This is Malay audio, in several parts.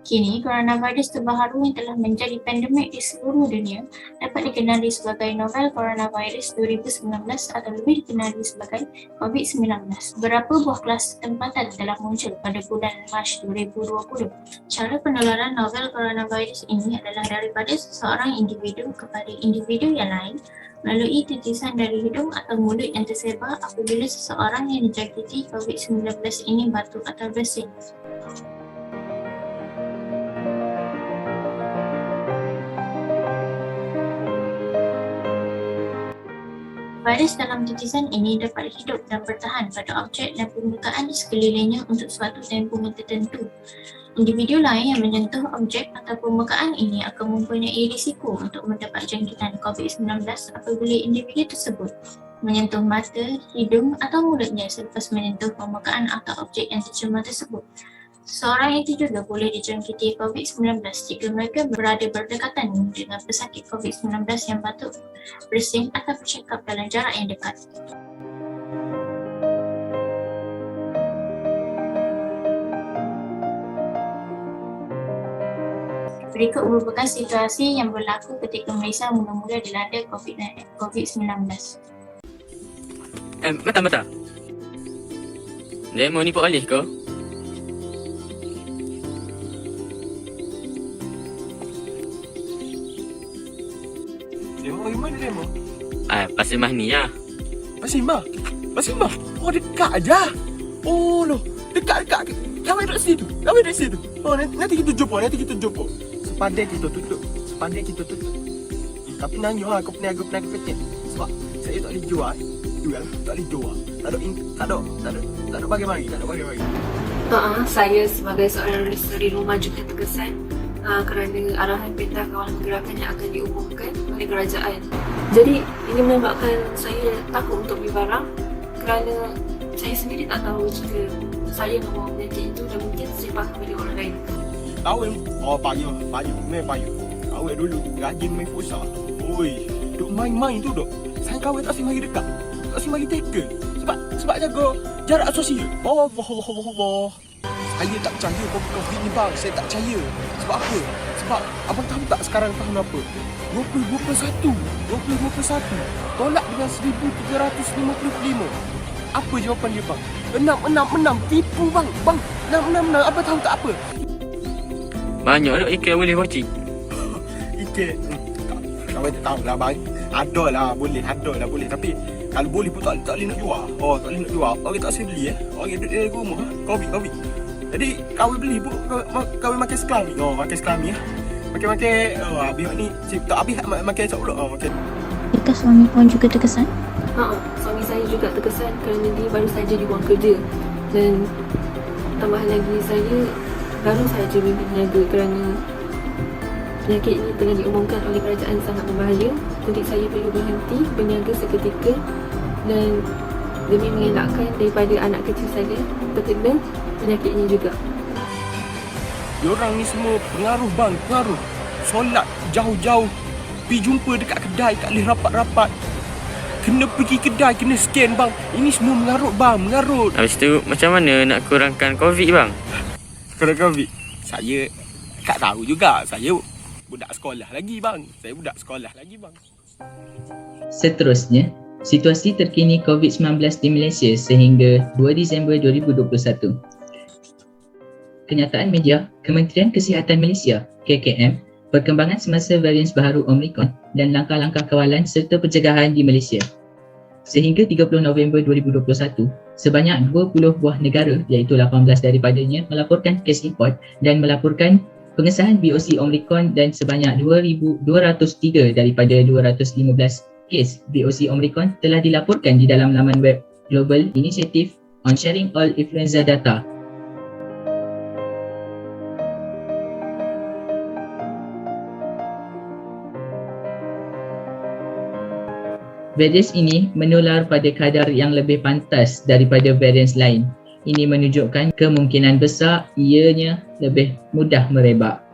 Kini, coronavirus terbaru yang telah menjadi pandemik di seluruh dunia dapat dikenali sebagai novel coronavirus 2019 atau lebih dikenali sebagai COVID-19. Beberapa buah kelas tempatan telah muncul pada bulan Mac 2020. Cara penularan novel coronavirus ini adalah daripada seseorang individu kepada individu yang lain melalui titisan dari hidung atau mulut yang tersebar apabila seseorang yang dijangkiti COVID-19 ini batuk atau bersin. Virus dalam titisan ini dapat hidup dan bertahan pada objek dan permukaan di sekelilingnya untuk suatu tempoh tertentu. Individu lain yang menyentuh objek atau permukaan ini akan mempunyai risiko untuk mendapat jangkitan COVID-19 apabila individu tersebut menyentuh mata, hidung atau mulutnya selepas menyentuh permukaan atau objek yang tercemar tersebut. Seseorang itu juga boleh dijangkiti COVID-19 jika mereka berada berdekatan dengan pesakit COVID-19 yang batuk, bersin atau bercakap dalam jarak yang dekat. Berikut merupakan situasi yang berlaku ketika Malaysia mula-mula dilanda COVID-19. Mata. Dia mau nipu alih kau? Demo gimana demo? Pasir Mah ni lah. Pasir Mah. Oh dekat aja. Oh loh, dekat. Kami duduk situ. Oh nanti kita jumpa. Sepadan kita tutup. Tapi nangis lah, aku peniaga kecil. Sebab saya tak boleh jual. Tak ada bagi-bagi. Saya sebagai seorang register di rumah juga terkesan kerana arahan peta kawalan pergerakan yang akan diumumkan oleh kerajaan. Jadi ini menyebabkan saya takut untuk beli barang kerana saya sendiri tak tahu jika saya membawa penyakit itu dan mungkin sesebab kepada orang lain. Tahu payah. Awak dulu rajin main futsal. Oi, duk main tu duk. Saya kawin tak mari dekat. Tak mari tackle. Sebab jaga jarak sosial. Allah. Saya tak percaya COVID ni bang. Saya tak percaya. Sebab apa? Sebab abang tahu tak sekarang tahun apa? 2021. Tolak dengan 1355. Apa jawapan dia bang? 6. Tipu bang. 6. Apa tahu tak apa? Banyak tak ikan boleh watching. Ikan kau tak tahu lah bang. Ada lah boleh. Tapi kalau boleh pun tak boleh nak jual. Tak boleh nak jual. Orang tak boleh beli Orang duduk di rumah. Covid. Jadi kau beli pun kau makan sekelami. Makan sekelami Makan habis ni tak habis makan esok pula. Makan. Adakah suami puan juga terkesan? Suami saya juga terkesan kerana dia baru saja dibuang kerja dan tambahan lagi saya baru saja berniaga kerana penyakit ini telah diumumkan oleh kerajaan sangat berbahaya. Jadi saya perlu berhenti berniaga seketika dan demi mengelakkan daripada anak kecil saya terkena penyakit ini juga. Diorang ni semua pengaruh bang. Solat jauh-jauh, pergi jumpa dekat kedai, kat leh rapat-rapat. Kena pergi kedai, kena scan bang. Ini semua mengarut bang, mengarut. Habis tu macam mana nak kurangkan COVID bang? Kena COVID. Saya tak tahu juga. Saya budak sekolah lagi bang. Seterusnya, situasi terkini COVID-19 di Malaysia sehingga 2 Disember 2021. Kenyataan media, Kementerian Kesihatan Malaysia, KKM, perkembangan semasa varian baharu Omicron dan langkah-langkah kawalan serta pencegahan di Malaysia. Sehingga 30 November 2021, sebanyak 20 buah negara iaitu 18 daripadanya melaporkan kes import dan melaporkan pengesahan BOC Omicron dan sebanyak 2,203 daripada 215 kes BOC Omicron telah dilaporkan di dalam laman web Global Initiative on Sharing All Influenza Data. Varians ini menular pada kadar yang lebih pantas daripada varians lain. Ini menunjukkan kemungkinan besar ianya lebih mudah merebak.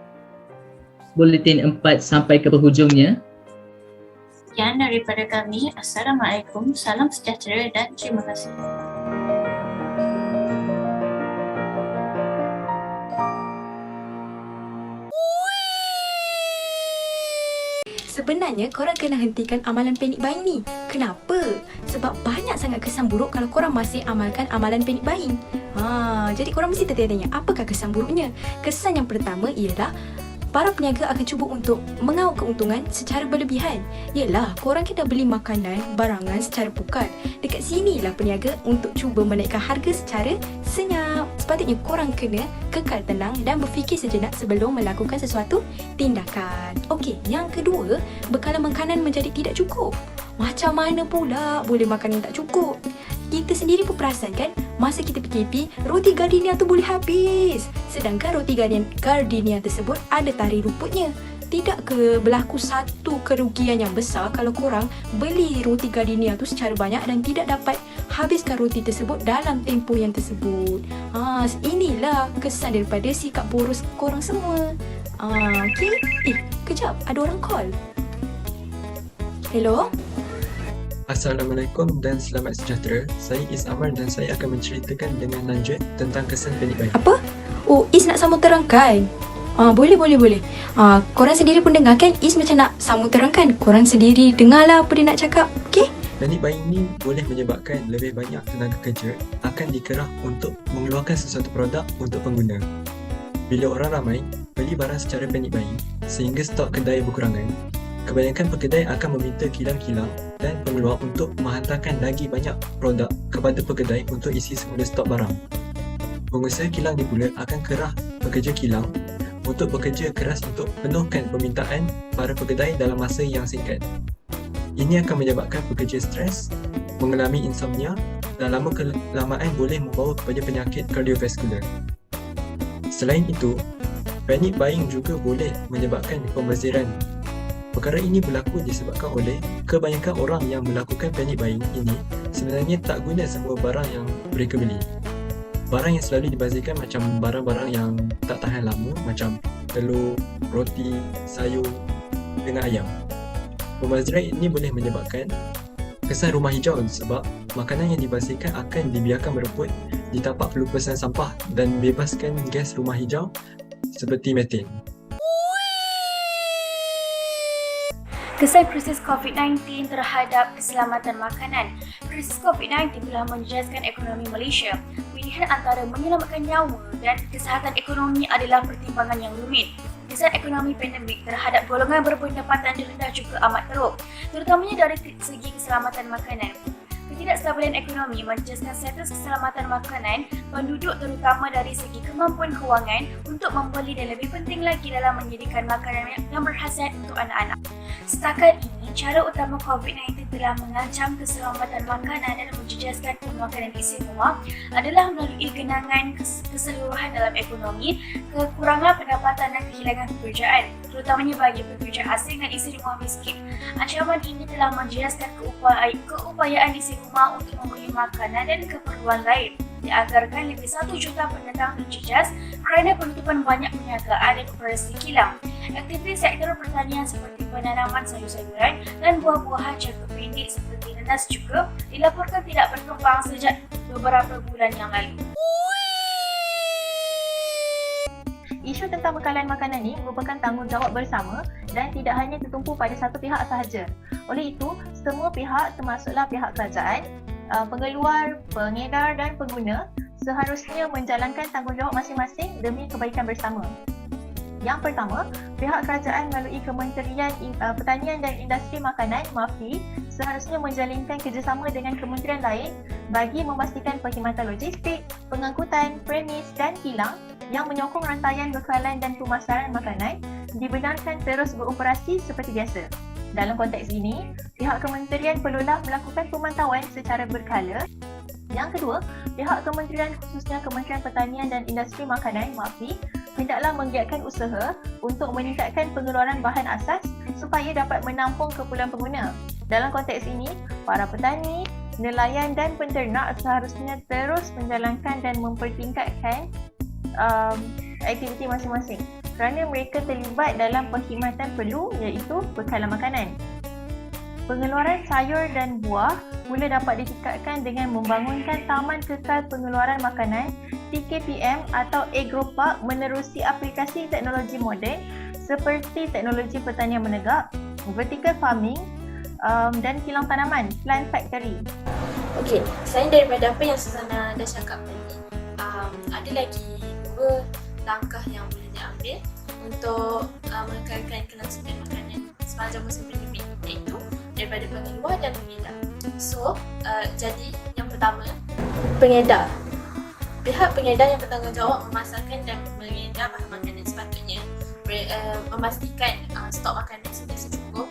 Buletin 4 sampai ke penghujungnya. Sekian daripada kami. Assalamualaikum, salam sejahtera dan terima kasih. sebenarnya korang kena hentikan amalan panic buying ni. Kenapa? Sebab banyak sangat kesan buruk kalau korang masih amalkan amalan panic buying. Jadi korang mesti tertanya-tanya, apakah kesan buruknya? Kesan yang pertama ialah para peniaga akan cuba untuk mengauk keuntungan secara berlebihan. Yelah, korang kena beli makanan, barangan secara pukal. Dekat sinilah peniaga untuk cuba menaikkan harga secara senyap. Sepatutnya korang kena kekal tenang dan berfikir sejenak sebelum melakukan sesuatu tindakan. Okey, yang kedua, bekalan makanan menjadi tidak cukup. Macam mana pula boleh makan yang tak cukup? Kita sendiri pun perasan kan, masa kita PKP, roti gardenia tu boleh habis. Sedangkan roti gardenia tersebut ada tarikh rumputnya. Tidak ke berlaku satu kerugian yang besar kalau korang beli roti gardenia tu secara banyak dan tidak dapat habiskan roti tersebut dalam tempoh yang tersebut. Inilah kesan daripada sikap boros korang semua. Okey. Kejap, ada orang call. Hello? Assalamualaikum dan selamat sejahtera. Saya Is Amar dan saya akan menceritakan dengan lanjut tentang kesan panic buying. Apa? Oh, Is nak sambung terangkan? Boleh. Korang sendiri pun dengar kan? Is macam nak sambung terangkan. Korang sendiri dengarlah apa dia nak cakap. Okay? Panic buying ni boleh menyebabkan lebih banyak tenaga kerja akan dikerah untuk mengeluarkan sesuatu produk untuk pengguna. Bila orang ramai beli barang secara panic buying sehingga stok kedai berkurangan, kebanyakan pekedai akan meminta kilang-kilang dan pengeluar untuk menghantarkan lagi banyak produk kepada pekedai untuk isi semula stok barang. Pengusaha kilang ni pula akan kerah pekerja kilang untuk bekerja keras untuk penuhkan permintaan para pekedai dalam masa yang singkat. Ini akan menyebabkan pekerja stres, mengalami insomnia dan lama kelamaan boleh membawa kepada penyakit kardiovaskular. Selain itu, panic buying juga boleh menyebabkan pembaziran. Perkara ini berlaku disebabkan oleh kebanyakan orang yang melakukan panic buying ini sebenarnya tak guna semua barang yang mereka beli. Barang yang selalu dibazirkan macam barang-barang yang tak tahan lama macam telur, roti, sayur dengan ayam. Pembaziran ini boleh menyebabkan kesan rumah hijau sebab makanan yang dibazirkan akan dibiarkan mereput di tapak pelupasan sampah dan bebaskan gas rumah hijau seperti metan. Kesan krisis COVID-19 terhadap keselamatan makanan. Krisis COVID-19 telah menjejaskan ekonomi Malaysia. Pilihan antara menyelamatkan nyawa dan kesihatan ekonomi adalah pertimbangan yang rumit. Kesan ekonomi pandemik terhadap golongan berpendapatan rendah juga amat teruk, terutamanya dari segi keselamatan makanan. Ketidakstabilan ekonomi menjejaskan status keselamatan makanan penduduk terutama dari segi kemampuan kewangan untuk membeli dan lebih penting lagi dalam menyediakan makanan yang berkhasiat untuk anak-anak. Setakat ini, cara utama COVID-19 telah mengancam keselamatan makanan dan menjejaskan pemakanan isi rumah adalah melalui genangan keseluruhan dalam ekonomi, kekurangan pendapatan dan kehilangan pekerjaan, terutamanya bagi pekerja asing dan isi rumah miskin. Ancaman ini telah menjejaskan keupayaan isi rumah untuk membeli makanan dan keperluan lain. Dianggarkan lebih 1 juta pendatang terjejas kerana penutupan banyak perniagaan dan operasi kilang. Aktivitas sektor pertanian seperti penanaman sayur-sayuran dan buah-buahan jangka pendek seperti nanas juga dilaporkan tidak berkembang sejak beberapa bulan yang lalu. Isu tentang bekalan makanan ini merupakan tanggungjawab bersama dan tidak hanya tertumpu pada satu pihak sahaja. Oleh itu, semua pihak termasuklah pihak kerajaan, pengeluar, pengedar dan pengguna seharusnya menjalankan tanggungjawab masing-masing demi kebaikan bersama. Yang pertama, pihak kerajaan melalui Kementerian Pertanian dan Industri Makanan (MAFI) seharusnya menjalinkan kerjasama dengan kementerian lain bagi memastikan perkhidmatan logistik, pengangkutan, premis dan kilang yang menyokong rantaian bekalan dan pemasaran makanan dibenarkan terus beroperasi seperti biasa. Dalam konteks ini, pihak kementerian perlulah melakukan pemantauan secara berkala. Yang kedua, pihak kementerian khususnya Kementerian Pertanian dan Industri Makanan (MAFI) hendaklah menggiatkan usaha untuk meningkatkan pengeluaran bahan asas supaya dapat menampung keperluan pengguna. Dalam konteks ini, para petani, nelayan dan penternak seharusnya terus menjalankan dan mempertingkatkan aktiviti masing-masing kerana mereka terlibat dalam perkhidmatan perlu iaitu bekalan makanan. Pengeluaran sayur dan buah mula dapat ditingkatkan dengan membangunkan Taman Kekal Pengeluaran Makanan TKPM atau agropark menerusi aplikasi teknologi moden seperti teknologi pertanian menegak, vertical farming dan kilang tanaman, plant factory. Okey, selain daripada apa yang Susana dah cakap tadi, ada lagi 2 langkah yang boleh diambil untuk menekankan kelangsungan makanan sepanjang musim pandemik, iaitu daripada pengeluar dan pengedar. So, jadi yang pertama, pengedar. Pihak pengedar yang bertanggungjawab memasarkan dan mengedar bahan makanan sepatutnya memastikan stok makanan sentiasa cukup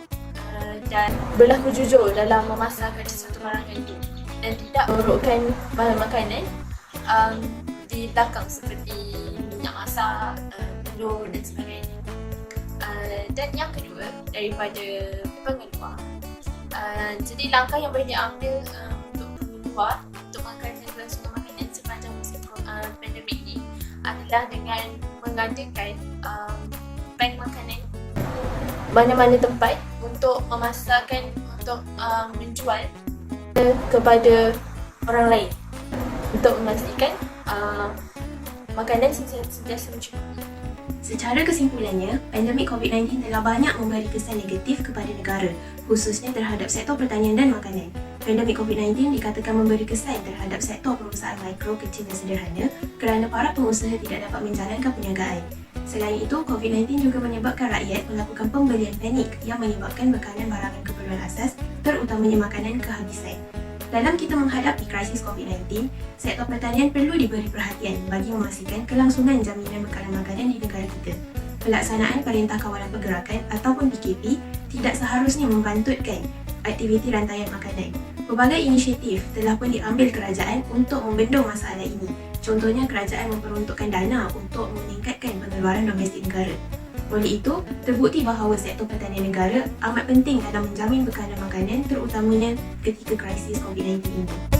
dan berlaku jujur dalam memasarkan sesuatu barang itu dan tidak merukkan bahan makanan di belakang seperti minyak masak, telur dan sebagainya. Dan yang kedua, daripada pengeluar. Jadi langkah yang boleh diambil untuk pengeluar untuk mengangkatkan kelangsungan makanan sepanjang musim pandemik ini adalah dengan mengadakan bank makanan mana-mana tempat untuk memasarkan, untuk menjual kepada orang lain untuk memastikan makanan sentiasa mencukupi. Secara kesimpulannya, pandemik COVID-19 telah banyak memberi kesan negatif kepada negara, khususnya terhadap sektor pertanian dan makanan. Pandemik COVID-19 dikatakan memberi kesan terhadap sektor perusahaan mikro, kecil dan sederhana kerana para pengusaha tidak dapat menjalankan perniagaan. Selain itu, COVID-19 juga menyebabkan rakyat melakukan pembelian panik yang menyebabkan bekalan barangan keperluan asas, terutamanya makanan, kehabisan. Dalam kita menghadapi krisis COVID-19, sektor pertanian perlu diberi perhatian bagi memastikan kelangsungan jaminan bekalan makanan di negara kita. Pelaksanaan Perintah Kawalan Pergerakan ataupun PKP tidak seharusnya membantutkan aktiviti rantaian makanan. Pelbagai inisiatif telah pun diambil kerajaan untuk membendung masalah ini. Contohnya, kerajaan memperuntukkan dana untuk meningkatkan pengeluaran domestik negara. Oleh itu, terbukti bahawa sektor pertanian negara amat penting dalam menjamin bekalan makanan terutamanya ketika krisis COVID-19 ini.